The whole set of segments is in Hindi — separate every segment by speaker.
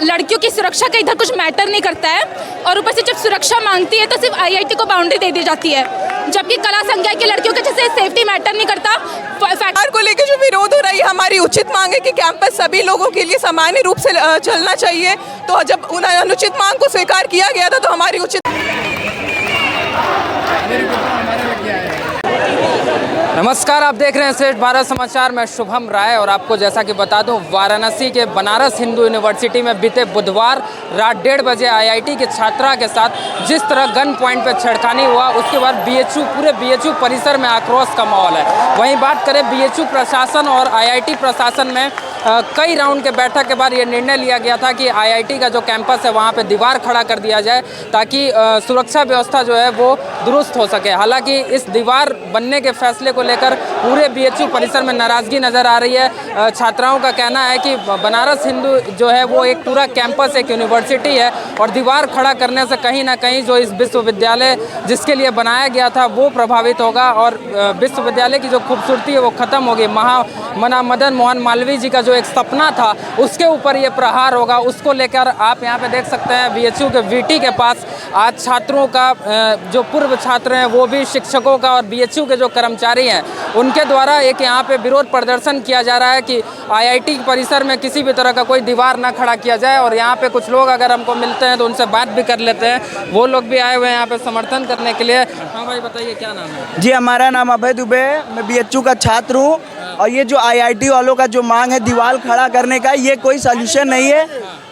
Speaker 1: लड़कियों की सुरक्षा का इधर कुछ मैटर नहीं करता है, और ऊपर से जब सुरक्षा मांगती है तो सिर्फ आईआईटी को बाउंड्री दे दी जाती है, जबकि कला संकाय की लड़कियों के जैसे सेफ्टी मैटर नहीं करता।
Speaker 2: सरकार को लेकर जो विरोध हो रही है, हमारी उचित मांग है कि कैंपस सभी लोगों के लिए सामान्य रूप से चलना चाहिए। तो जब उन अनुचित मांग को स्वीकार किया गया था तो हमारी उचित।
Speaker 3: नमस्कार, आप देख रहे हैं श्रेष्ठ भारत समाचार में शुभम राय। और आपको जैसा कि बता दूं, वाराणसी के बनारस हिंदू यूनिवर्सिटी में बीते बुधवार रात 1:30 बजे आईआईटी के छात्रा के साथ जिस तरह गन पॉइंट पर छेड़खानी हुआ, उसके बाद पूरे बीएचयू परिसर में आक्रोश का माहौल है। वहीं बात करें बीएचयू प्रशासन और आईआईटी प्रशासन में कई राउंड के बैठक के बाद ये निर्णय लिया गया था कि आईआईटी का जो कैंपस है वहाँ पे दीवार खड़ा कर दिया जाए ताकि सुरक्षा व्यवस्था जो है वो दुरुस्त हो सके। हालांकि इस दीवार बनने के फैसले को लेकर पूरे बीएचयू परिसर में नाराज़गी नज़र आ रही है। छात्राओं का कहना है कि बनारस हिंदू जो है वो एक पूरा कैंपस, एक यूनिवर्सिटी है, और दीवार खड़ा करने से कहीं ना कहीं जो इस विश्वविद्यालय जिसके लिए बनाया गया था वो प्रभावित होगा और विश्वविद्यालय की जो खूबसूरती है वो ख़त्म होगी। मदन मोहन मालवीय जी का जो एक सपना था उसके ऊपर ये प्रहार होगा। उसको लेकर आप यहाँ पे देख सकते हैं बीएचयू के वीटी के पास आज छात्रों का, जो पूर्व छात्र हैं वो भी, शिक्षकों का और बीएचयू के जो कर्मचारी हैं उनके द्वारा एक यहाँ पे विरोध प्रदर्शन किया जा रहा है कि आईआईटी परिसर में किसी भी तरह का कोई दीवार ना खड़ा किया जाए। और यहाँ पे कुछ लोग अगर हमको मिलते हैं तो उनसे बात भी कर लेते हैं, वो लोग भी आए हुए हैं यहाँ पे समर्थन करने के लिए। हाँ भाई, बताइए क्या नाम है?
Speaker 4: जी, हमारा नाम अभय दुबे है, मैं बीएचयू का छात्र हूँ। और ये जो आईआईटी वालों का जो मांग है दीवार खड़ा करने का, ये कोई सॉल्यूशन नहीं है।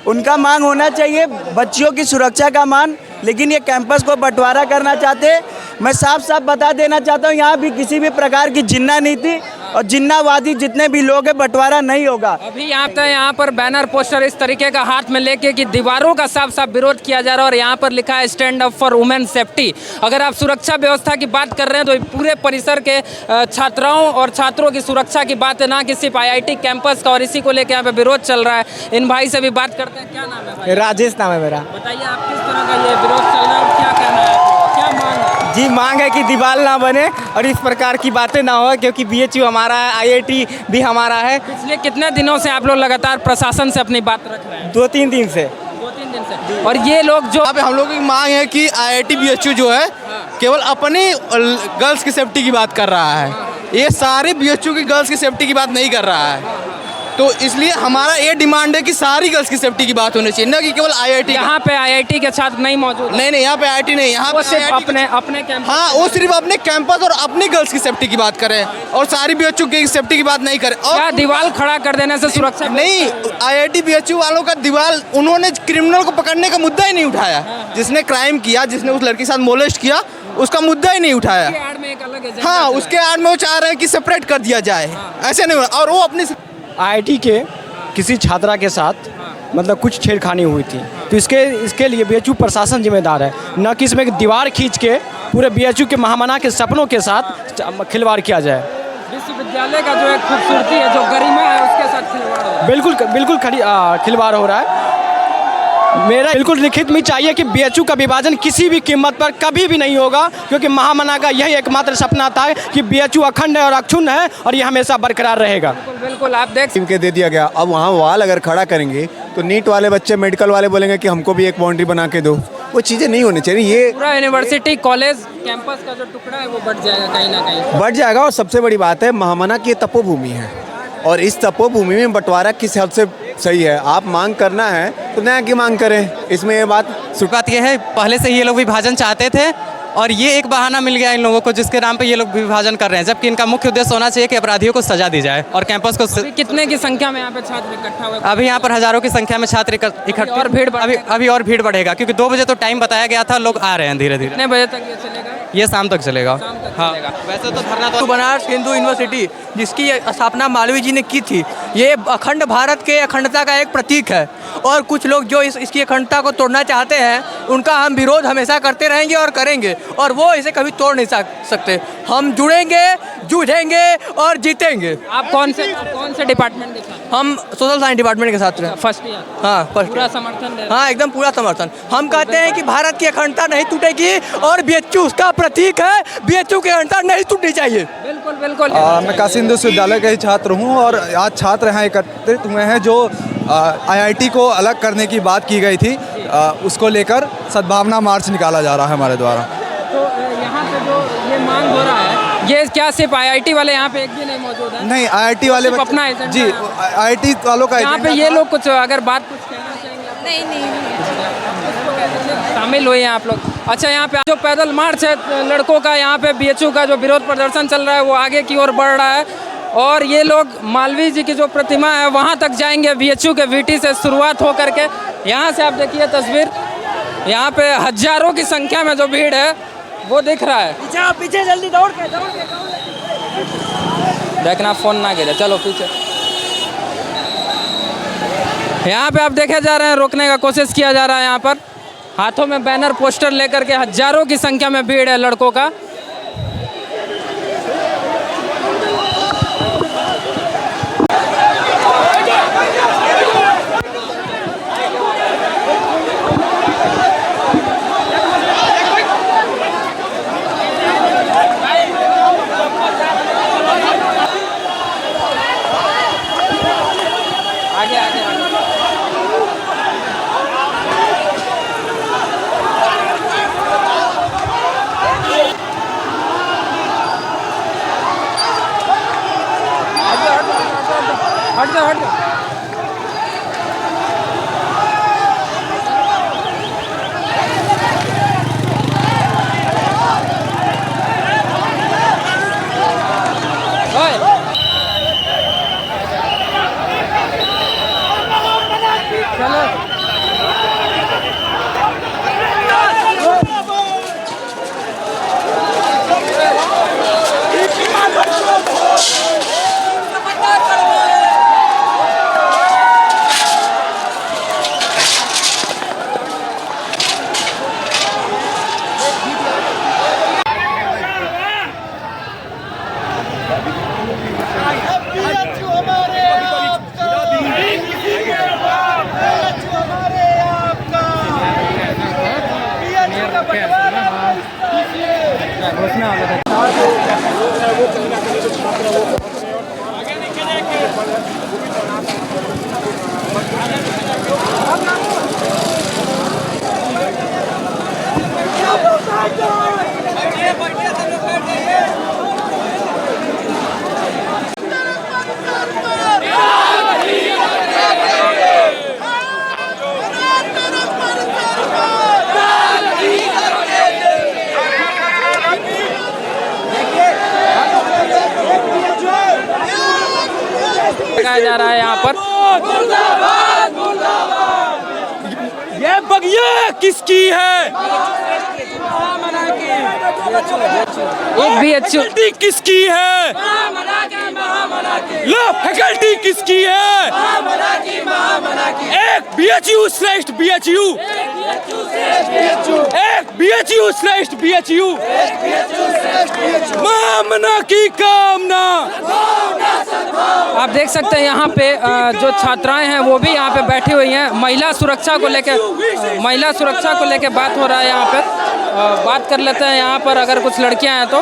Speaker 4: उनका मांग होना चाहिए बच्चियों की सुरक्षा का मांग, लेकिन ये कैंपस को बंटवारा करना चाहते। मैं साफ साफ बता देना चाहता हूँ, यहाँ भी किसी भी प्रकार की जिन्ना नीति और जिन्नावादी जितने भी लोग हैं, बंटवारा नहीं होगा।
Speaker 3: अभी यहाँ पर बैनर पोस्टर इस तरीके का हाथ में लेके कि दीवारों का साफ साफ विरोध किया जा रहा है और यहाँ पर लिखा है stand up for women safety. अगर आप सुरक्षा व्यवस्था की बात कर रहे हैं तो पूरे परिसर के छात्राओं और छात्रों की सुरक्षा की बात है, ना कि सिर्फ आईआईटी कैंपस का, और इसी को लेकर यहाँ पे विरोध चल रहा है। इन भाई से भी बात करते हैं। क्या नाम है भाई?
Speaker 4: राजेश नाम है मेरा।
Speaker 3: बताइए आप किस तरह का ये विरोध चल रहा है, क्या कहना है आपको? क्या मांग है?
Speaker 4: जी, मांग है कि दीवार ना बने और इस प्रकार की बातें ना हो, क्योंकि बीएचयू हमारा है, आईआईटी भी हमारा है।
Speaker 3: पिछले कितने दिनों से आप लोग लगातार प्रशासन से अपनी बात रख रहे हैं?
Speaker 4: 2-3 दिन से।
Speaker 3: 2-3 दिन से। और ये लोग जो
Speaker 5: हम लोगों की मांग है कि आईआईटी बीएचयू जो है केवल अपनी गर्ल्स की सेफ्टी की बात कर रहा है, ये सारी बीएचयू की गर्ल्स की सेफ्टी की बात नहीं कर रहा है। तो इसलिए हमारा ये डिमांड है कि सारी गर्ल्स की सेफ्टी की बात होनी चाहिए, ना कि केवल आईआईटी।
Speaker 3: यहाँ पे आईआईटी के छात्र नहीं मौजूद?
Speaker 5: नहीं, यहाँ पे आईआईटी नहीं, यहाँ पे
Speaker 3: सिर्फ अपने कैंपस।
Speaker 5: हाँ, वो सिर्फ अपने कैंपस और अपनी गर्ल्स की सेफ्टी की बात करें और सारी बीएचयू की सेफ्टी की बात नहीं करें। और
Speaker 3: क्या दीवार खड़ा कर देने से सुरक्षा
Speaker 5: नहीं, आईआईटी बीएचयू वालों का दीवार, उन्होंने क्रिमिनल को पकड़ने का मुद्दा ही नहीं उठाया। जिसने क्राइम किया, जिसने उस लड़की के साथ मोलेस्ट किया, उसका मुद्दा ही नहीं उठाया। हाँ, उसके आड़ में वो चाह रहे हैं कि सेपरेट कर दिया जाए, ऐसे नहीं। और वो अपनी
Speaker 4: आईआईटी के किसी छात्रा के साथ मतलब कुछ छेड़खानी हुई थी, तो इसके लिए बीएचयू प्रशासन जिम्मेदार है, न कि इसमें दीवार खींच के पूरे बीएचयू के महामना के सपनों के साथ खिलवाड़ किया जाए।
Speaker 3: विश्वविद्यालय का जो एक खूबसूरती है, जो गरिमा है, उसके साथ खिलवाड़ हो रहा है।
Speaker 4: बिल्कुल खिलवाड़ हो रहा है। मेरा बिल्कुल लिखित में चाहिए कि बीएचयू का विभाजन किसी भी कीमत पर कभी भी नहीं होगा, क्योंकि महामना का यही एकमात्र सपना था कि बीएचयू अखंड है और अक्षुण्ण है और ये हमेशा बरकरार रहेगा।
Speaker 3: बिल्कुल आप देख
Speaker 6: के दे दिया गया। अब वहाँ वाल अगर खड़ा करेंगे तो नीट वाले बच्चे, मेडिकल वाले बोलेंगे कि हमको भी एक बाउंड्री बना के दो। वो चीज़ें नहीं होनी चाहिए। ये
Speaker 3: पूरा यूनिवर्सिटी कॉलेज कैंपस का जो टुकड़ा है वो बढ़ जाएगा, कहीं ना कहीं
Speaker 6: बढ़ जाएगा। और सबसे बड़ी बात है, महामना की तपोभूमि है और इस तपोभूमि में बंटवारा किस हद से सही है। आप मांग करना है तो न्याय की मांग करें, इसमें ये बात
Speaker 7: ये है। पहले से ये लोग विभाजन चाहते थे और ये एक बहाना मिल गया इन लोगों को, जिसके नाम पे ये लोग विभाजन कर रहे हैं, जबकि इनका मुख्य उद्देश्य होना चाहिए कि अपराधियों को सजा दी जाए और कैंपस को।
Speaker 3: कितने की संख्या में यहाँ पे छात्र इकट्ठा हुए?
Speaker 7: अभी यहाँ पर हजारों की संख्या में छात्र इकट्ठे, और अभी और भीड़ बढ़ेगा, क्योंकि 2 बजे तो टाइम बताया गया था। लोग आ रहे हैं धीरे धीरे।
Speaker 3: कितने बजे तक ये चलेगा?
Speaker 7: ये शाम तक चलेगा। हाँ, वैसे तो धरना तो
Speaker 8: बनारस हिंदू यूनिवर्सिटी जिसकी स्थापना मालवीय जी ने की थी, ये अखंड भारत के अखंडता का एक प्रतीक है। और कुछ लोग जो इसकी अखंडता को तोड़ना चाहते हैं, उनका हम विरोध हमेशा करते रहेंगे और करेंगे, और वो इसे कभी तोड़ नहीं सकते। हम जुड़ेंगे, जूझेंगे और जीतेंगे।
Speaker 3: आप कौन से डिपार्टमेंट के साथ?
Speaker 8: हम सोशल साइंस डिपार्टमेंट के साथ हैं।
Speaker 3: First year?
Speaker 8: हाँ, फर्स्ट।
Speaker 3: पूरा समर्थन दे?
Speaker 8: हाँ, एकदम पूरा समर्थन। हम कहते हैं कि भारत की अखंडता नहीं टूटेगी और बीएचयू उसका प्रतीक है। बीएचयू की अखंडता नहीं टूटनी चाहिए।
Speaker 3: बिल्कुल।
Speaker 9: मैं काशी हिंदू विश्वविद्यालय का ही छात्र हूँ और आज छात्र यहाँ एकत्रित हुए हैं जो आईआईटी को अलग करने की बात की गई थी, उसको लेकर सद्भावना मार्च निकाला जा रहा है हमारे द्वारा।
Speaker 3: तो यहाँ पे जो ये मांग हो रहा है, ये क्या सिर्फ आईआईटी वाले यहाँ पे एक भी नहीं मौजूद है?
Speaker 9: नहीं, आईआईटी वाले
Speaker 3: सिर्फ अपना एजेंडा
Speaker 9: जी,
Speaker 3: है।
Speaker 9: आईआईटी वालों का
Speaker 3: यहाँ पे
Speaker 9: एजेंडा
Speaker 3: ये
Speaker 9: था।
Speaker 3: लोग कुछ अगर बात कुछ कहना चाहेंगे? नहीं, शामिल हुए हैं आप लोग। अच्छा, यहाँ पे जो पैदल मार्च है लड़कों का, यहाँ पे बीएचयू का जो विरोध प्रदर्शन चल रहा है वो आगे की ओर बढ़ रहा है और ये लोग मालवीय जी की जो प्रतिमा है वहाँ तक जाएंगे। बीएचयू के वीटी से शुरुआत हो करके यहाँ से आप देखिए तस्वीर, यहाँ पे हजारों की संख्या में जो भीड़ है वो दिख रहा है।
Speaker 10: पीछे जल्दी दौड़ के
Speaker 3: देखना फोन ना गिरे, चलो पीछे। यहाँ पे आप देखे जा रहे हैं, रोकने का कोशिश किया जा रहा है। यहाँ पर हाथों में बैनर पोस्टर लेकर के हजारों की संख्या में भीड़ है लड़कों का। आगे आगे हट जाओ, हट जाओ। लगाया जा रहा है यहाँ पर।
Speaker 10: ये बगिया किसकी है?
Speaker 3: एक बीएचयू
Speaker 10: किसकी है? लो फैकल्टी किसकी है? एक बीएचयू श्रेष्ठ बीएचयू, एक बीएचयू श्रेष्ठ बीएचयू, महामना की कामना।
Speaker 3: आप देख सकते हैं यहाँ पे जो छात्राएं हैं वो भी यहाँ पे बैठी हुई हैं। महिला सुरक्षा को लेके बात हो रहा है यहाँ पे। बात कर लेते हैं यहाँ पर, अगर कुछ लड़कियां हैं तो।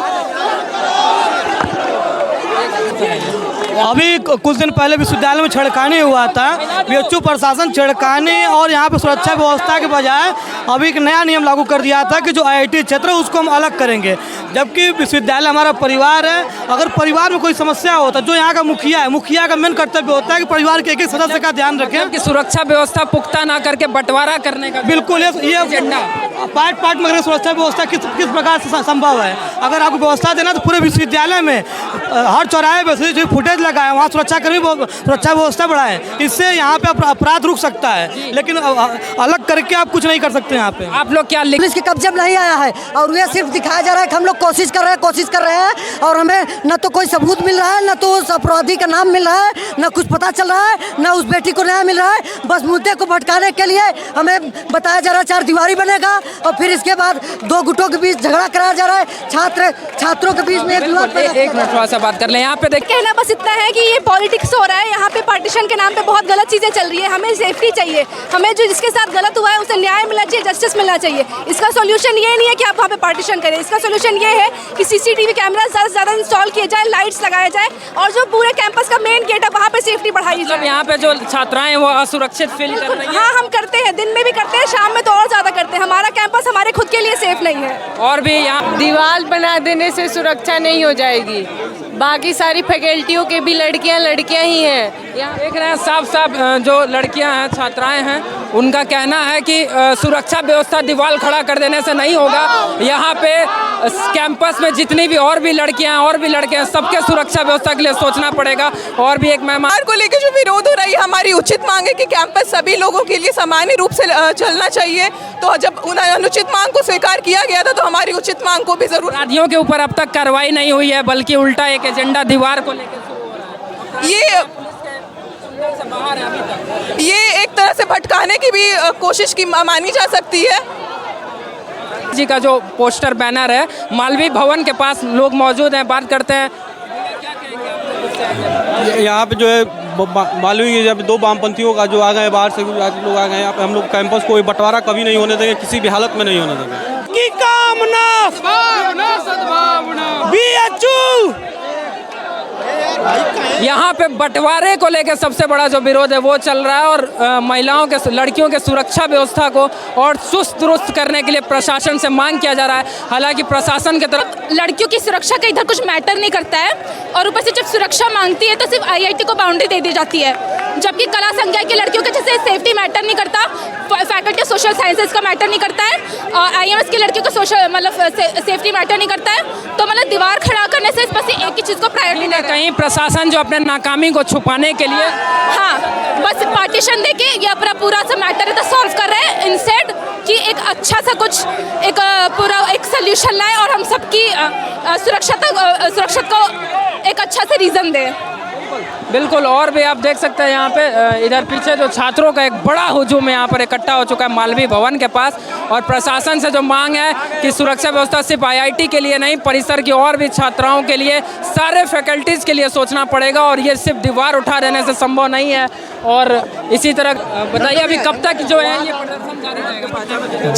Speaker 11: अभी कुछ दिन पहले विश्वविद्यालय में छेड़खानी हुआ था। बीएचयू प्रशासन छेड़खानी और यहाँ पे सुरक्षा व्यवस्था के बजाय अभी एक नया नियम लागू कर दिया था कि जो आईआईटी क्षेत्र है उसको हम अलग करेंगे, जबकि विश्वविद्यालय हमारा परिवार है। अगर परिवार में कोई समस्या होता है, जो यहाँ का मुखिया है, मुखिया का मेन कर्तव्य होता है कि परिवार के एक एक सदस्य का ध्यान रखें,
Speaker 3: कि सुरक्षा व्यवस्था पुख्ता ना करके बंटवारा करने का।
Speaker 11: बिल्कुल, ये पार्ट में अगर सुरक्षा व्यवस्था किस प्रकार से संभव है। अगर आपको व्यवस्था देना तो पूरे विश्वविद्यालय में हर चौराहे पर जो फुटेज लगा है वहाँ सुरक्षाकर्मी सुरक्षा व्यवस्था बढ़ाए, इससे यहाँ पे अपराध रुक सकता है। लेकिन अलग करके आप कुछ नहीं कर सकते यहाँ पे।
Speaker 3: आप लोग क्या
Speaker 12: पुलिस के कब्जे में नहीं आया है और ये सिर्फ दिखाया जा रहा है कि हम लोग कोशिश कर रहे हैं और हमें न तो कोई सबूत मिल रहा है, न तो उस अपराधी का नाम मिल रहा है, न कुछ पता चल रहा है, न उस बेटी को न्याय मिल रहा है। बस मुद्दे को भटकाने के लिए हमें बताया जा रहा है 4 दीवारी बनेगा और फिर इसके बाद 2 गुटों के बीच झगड़ा कराया जा रहा है। छात्रों के बीच में
Speaker 3: एक मिनट थोड़ा सा उनसे बात कर लें। यहाँ पे देखिए,
Speaker 1: कहना बस इतना है कि ये पॉलिटिक्स हो रहा है, यहाँ पे पार्टीशन के नाम पे बहुत गलत चीज़ें चल रही है। हमें सेफ्टी चाहिए, हमें जो जिसके साथ गलत हुआ है उसे न्याय मिलना चाहिए, जस्टिस मिलना चाहिए। इसका सोल्यूशन ये नहीं है कि आप वहाँ पे पार्टीशन करें, इसका सोल्यूशन ये है कि CCTV कैमरा ज़्यादा से ज़्यादा इंस्टॉल किए जाए, लाइट्स लगाया जाए और जो पूरे कैंपस का मेन गेट है वहाँ पे सेफ्टी बढ़ाई जाए।
Speaker 3: यहाँ पे जो छात्राएं वो असुरक्षित फील कर रही हैं।
Speaker 1: हाँ, हम करते हैं, दिन में भी करते हैं, शाम में तो और ज़्यादा करते हैं। हमारा कैंपस हमारे खुद के लिए सेफ नहीं है।
Speaker 3: और भी यहाँ
Speaker 13: दीवार बना देने से सुरक्षा नहीं हो जाएगी, बाकी सारी फैकल्टियों के भी लड़कियां ही हैं।
Speaker 3: यहाँ देख रहे हैं साफ जो लड़कियां हैं, छात्राएं हैं, उनका कहना है कि सुरक्षा व्यवस्था दीवार खड़ा कर देने से नहीं होगा। यहाँ पे कैंपस में जितनी भी और भी लड़कियां हैं और भी लड़के हैं, सबके सुरक्षा व्यवस्था के लिए सोचना पड़ेगा। और भी एक मेहमान
Speaker 2: को लेकर जो विरोध हो रही है, हमारी उचित मांग है कि कैंपस सभी लोगों के लिए सामान्य रूप से चलना चाहिए। तो जब उन अनुचित मांग को स्वीकार किया गया था तो हमारी उचित मांग को भी जरूर।
Speaker 3: अपराधियों के ऊपर अब तक कार्रवाई नहीं हुई है, बल्कि उल्टा एक एजेंडा दीवार को लेकर
Speaker 2: ये एक तरह से भटकाने की भी कोशिश की मानी जा सकती है।
Speaker 3: जी का जो पोस्टर बैनर है, मालवीय भवन के पास लोग मौजूद हैं, बात करते हैं।
Speaker 11: यहाँ पे जो है मालवीय जब 2 वामपंथियों का जो आ गए, बाहर से लोग आ गए यहाँ पे, हम लोग कैंपस को बंटवारा कभी नहीं होने देंगे, किसी भी हालत में नहीं होने देंगे। की कामना BHU
Speaker 3: यहाँ पे बंटवारे को लेकर सबसे बड़ा जो विरोध है वो चल रहा है और महिलाओं के, लड़कियों के सुरक्षा व्यवस्था को और चुस्त दुरुस्त करने के लिए प्रशासन से मांग किया जा रहा है। हालांकि प्रशासन की तरफ
Speaker 1: लड़कियों की सुरक्षा का इधर कुछ मैटर नहीं करता है और ऊपर से जब सुरक्षा मांगती है तो सिर्फ IIT को बाउंड्री दे दी जाती है, जबकि कला संज्ञा की लड़कियों के जैसे सेफ्टी मैटर नहीं करता, फैकल्टी ऑफ सोशल साइंसेज का मैटर नहीं करता है और IMS की लड़कियों का सोशल सेफ्टी मैटर नहीं करता है। तो दीवार खड़ा करने से बस एक ही चीज़ को प्रायोरिटी नहीं,
Speaker 3: कहीं प्रशासन जो अपने नाकामी को छुपाने के लिए
Speaker 1: बस पार्टीशन देके ये अपना पूरा सा मैटर तो सॉल्व कर रहे हैं, इंस्टेड कि एक अच्छा सा कुछ एक पूरा एक सोल्यूशन लाए और हम सबकी सुरक्षा को एक अच्छा सा रीज़न दें।
Speaker 3: बिल्कुल। और भी आप देख सकते हैं यहाँ पे इधर पीछे जो छात्रों का एक बड़ा हुजूम यहाँ पर इकट्ठा हो चुका है मालवीय भवन के पास और प्रशासन से जो मांग है कि सुरक्षा व्यवस्था सिर्फ IIT के लिए नहीं, परिसर की और भी छात्राओं के लिए, सारे फैकल्टीज़ के लिए सोचना पड़ेगा और ये सिर्फ दीवार उठा देने से संभव नहीं है। और इसी तरह बताइए अभी कब तक जो है ये प्रदर्शन जारी रहेगा?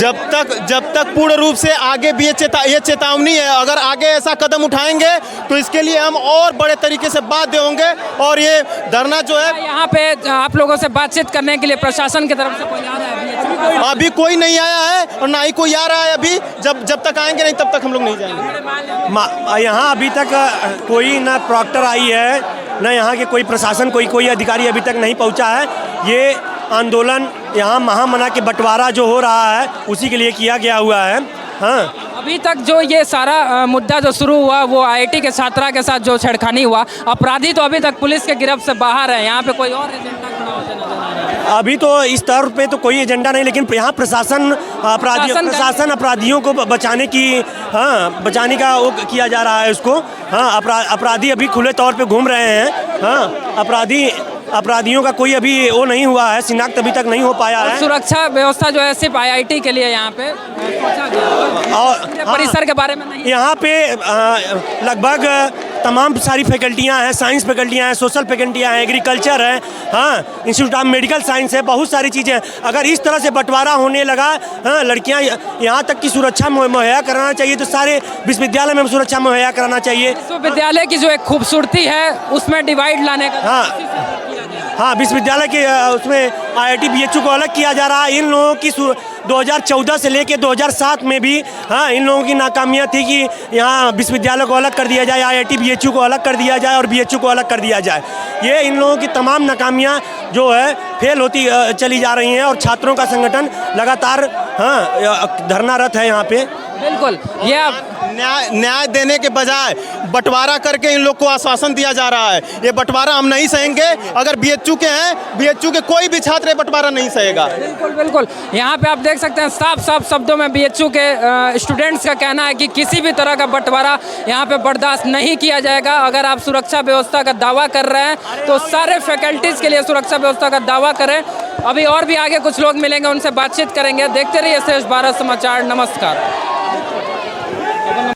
Speaker 5: जब तक पूर्ण रूप से आगे भी ये चेतावनी है, अगर आगे ऐसा कदम उठाएंगे तो इसके लिए हम और बड़े तरीके से बाध्य होंगे। और ये धरना जो है,
Speaker 3: यहाँ पे आप लोगों से बातचीत करने के लिए प्रशासन की तरफ से कोई आ रहा है?
Speaker 5: अभी कोई नहीं आया है और ना ही कोई आ रहा है। अभी जब तक आएंगे नहीं तब तक हम लोग नहीं जाएंगे।
Speaker 11: यहाँ अभी तक कोई ना प्रॉक्टर आई है, ना यहाँ के कोई प्रशासन कोई अधिकारी अभी तक नहीं पहुँचा है। ये आंदोलन यहाँ महामना के बंटवारा जो हो रहा है उसी के लिए किया गया हुआ है। हाँ,
Speaker 3: अभी तक जो ये सारा मुद्दा जो शुरू हुआ वो IIT के छात्रा के साथ जो छेड़खानी हुआ, अपराधी तो अभी तक पुलिस के गिरफ्त से बाहर है। यहाँ पे कोई और एजेंडा खड़ा होता नजर आ रहा है?
Speaker 11: अभी तो इस तौर पे तो कोई एजेंडा नहीं, लेकिन यहाँ प्रशासन अपराधियों को बचाने का वो किया जा रहा है उसको। हाँ, अपराधी अभी खुले तौर पे घूम रहे हैं। हाँ, अपराधियों का कोई अभी वो नहीं हुआ है, शिनाख्त अभी तक नहीं हो पाया है।
Speaker 3: सुरक्षा व्यवस्था जो है सिर्फ IIT के लिए यहाँ पे सोचा गया और परिसर के बारे में नहीं।
Speaker 11: यहाँ पे लगभग तमाम सारी फैकल्टियाँ हैं, साइंस फैकल्टियाँ हैं, सोशल फैकल्टियाँ हैं, एग्रीकल्चर है, हाँ, इंस्टीट्यूट ऑफ मेडिकल साइंस है, बहुत सारी चीज़ें हैं। अगर इस तरह से बंटवारा होने लगा, हाँ, लड़कियाँ यहाँ तक की सुरक्षा मुहैया कराना चाहिए तो सारे विश्वविद्यालय में सुरक्षा मुहैया कराना चाहिए।
Speaker 3: विश्वविद्यालय की जो एक खूबसूरती है उसमें डिवाइड लाने का
Speaker 11: हाँ, विश्वविद्यालय के उसमें IIT BHU को अलग किया जा रहा है। इन लोगों की 2014 से लेके 2007 में भी हाँ, इन लोगों की नाकामियाँ थी कि यहाँ विश्वविद्यालय को अलग कर दिया जाए, IIT BHU को अलग कर दिया जाए और BHU को अलग कर दिया जाए। ये इन लोगों की तमाम नाकामियाँ जो है फेल होती चली जा रही हैं और छात्रों का संगठन लगातार हाँ धरनारत है यहाँ पे।
Speaker 3: बिल्कुल, ये
Speaker 5: न्याय देने के बजाय बंटवारा करके इन लोग को आश्वासन दिया जा रहा है। ये बंटवारा हम नहीं सहेंगे। अगर BHU के हैं, BHU के कोई भी छात्र बंटवारा नहीं सहेगा।
Speaker 3: बिल्कुल। यहाँ पे आप देख सकते हैं साफ शब्दों में BHU के स्टूडेंट्स का कहना है कि किसी भी तरह का बंटवारा यहाँ पे बर्दाश्त नहीं किया जाएगा। अगर आप सुरक्षा व्यवस्था का दावा कर रहे हैं तो सारे फैकल्टीज़ के लिए सुरक्षा व्यवस्था का दावा करें। अभी और भी आगे कुछ लोग मिलेंगे, उनसे बातचीत करेंगे। देखते रहिए श्रेष्ठ भारत समाचार। नमस्कार।